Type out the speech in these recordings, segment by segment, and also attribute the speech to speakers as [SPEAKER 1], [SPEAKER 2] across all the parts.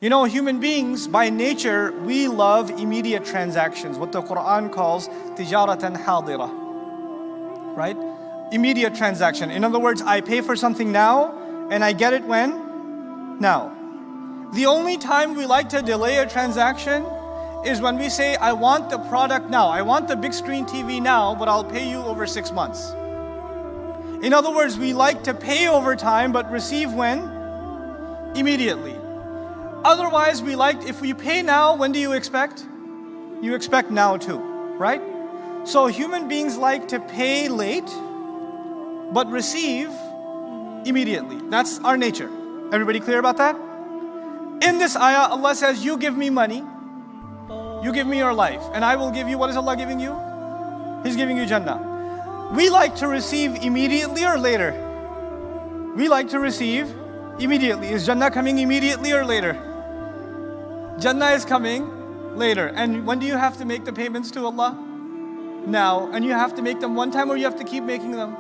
[SPEAKER 1] You know, human beings, by nature, we love immediate transactions, what the Quran calls tijaratan hadira, right? Immediate transaction. In other words, I pay for something now, and I get it when? Now. The only time we like to delay a transaction is when we say, I want the product now. I want the big screen TV now, but I'll pay you over 6 months. In other words, we like to pay over time, but receive when? Immediately. Otherwise, if we pay now, when do you expect? You expect now too, right? So human beings like to pay late, but receive immediately. That's our nature. Everybody clear about that? In this ayah, Allah says, you give me money, you give me your life, and I will give you, what is Allah giving you? He's giving you Jannah. We like to receive immediately or later? We like to receive immediately. Is Jannah coming immediately or later? Jannah is coming later. And when do you have to make the payments to Allah? Now. And you have to make them one time, or you have to keep making them?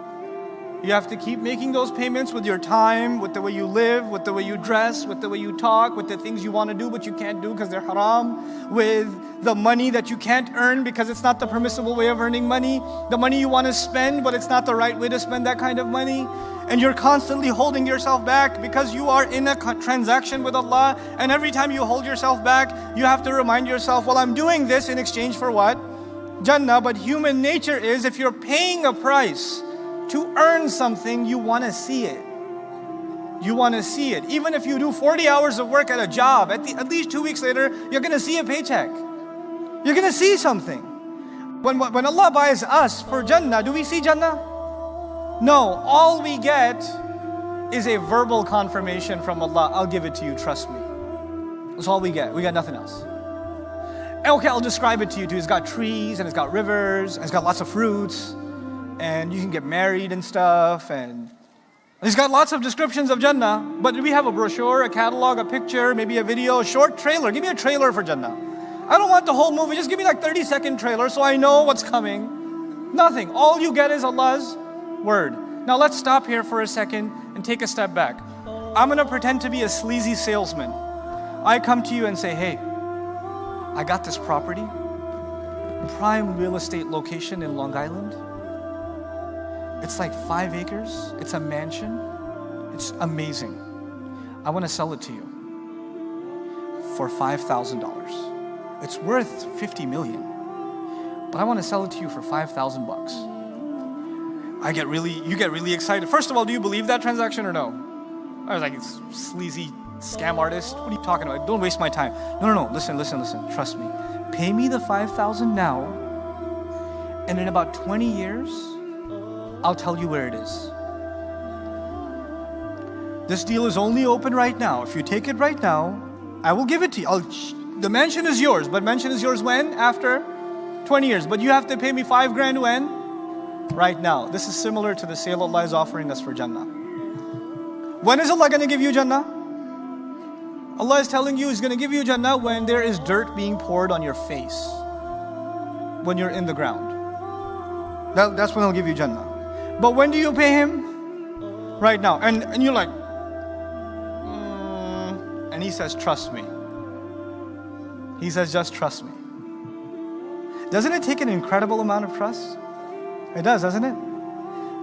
[SPEAKER 1] You have to keep making those payments with your time, with the way you live, with the way you dress, with the way you talk, with the things you want to do but you can't do because they're haram, with the money that you can't earn because it's not the permissible way of earning money, the money you want to spend but it's not the right way to spend that kind of money. And you're constantly holding yourself back because you are in a transaction with Allah, and every time you hold yourself back, you have to remind yourself, well, I'm doing this in exchange for what? Jannah. But human nature is, if you're paying a price to earn something, you want to see it. You want to see it. Even if you do 40 hours of work at a job, at least 2 weeks later, you're going to see a paycheck. You're going to see something. When Allah buys us for Jannah, do we see Jannah? No. All we get is a verbal confirmation from Allah. I'll give it to you, trust me. That's all we get. We got nothing else. Okay, I'll describe it to you too. It's got trees, and it's got rivers, and it's got lots of fruits, and you can get married and stuff, and it's got lots of descriptions of Jannah. But do we have a brochure, a catalog, a picture, maybe a video, a short trailer? Give me a trailer for Jannah. I don't want the whole movie, just give me like 30-second trailer so I know what's coming. Nothing. All you get is Allah's word. Now let's stop here for a second and take a step back. I'm going to pretend to be a sleazy salesman. I come to you and say, hey, I got this property, prime real estate location in Long Island. It's like 5 acres. It's a mansion. It's amazing. I want to sell it to you for $5,000. It's worth $50 million, but I want to sell it to you for $5,000. You get really excited. First of all, do you believe that transaction or no? I was like, it's sleazy scam artist. What are you talking about? Don't waste my time. No. Listen. Trust me. Pay me the $5,000 now, and in about 20 years, I'll tell you where it is. This deal is only open right now. If you take it right now, I will give it to you. The mansion is yours, but mansion is yours when? After 20 years. But you have to pay me $5,000 when? Right now. This is similar to the sale Allah is offering us for Jannah. When is Allah going to give you Jannah? Allah is telling you He's going to give you Jannah when there is dirt being poured on your face. When you're in the ground. That's when He'll give you Jannah. But when do you pay Him? Right now. And you're like, and He says, trust me. He says, just trust me. Doesn't it take an incredible amount of trust? It does, doesn't it?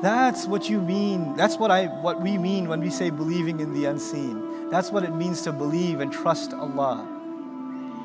[SPEAKER 1] That's what you mean. That's what we mean when we say believing in the unseen. That's what it means to believe and trust Allah.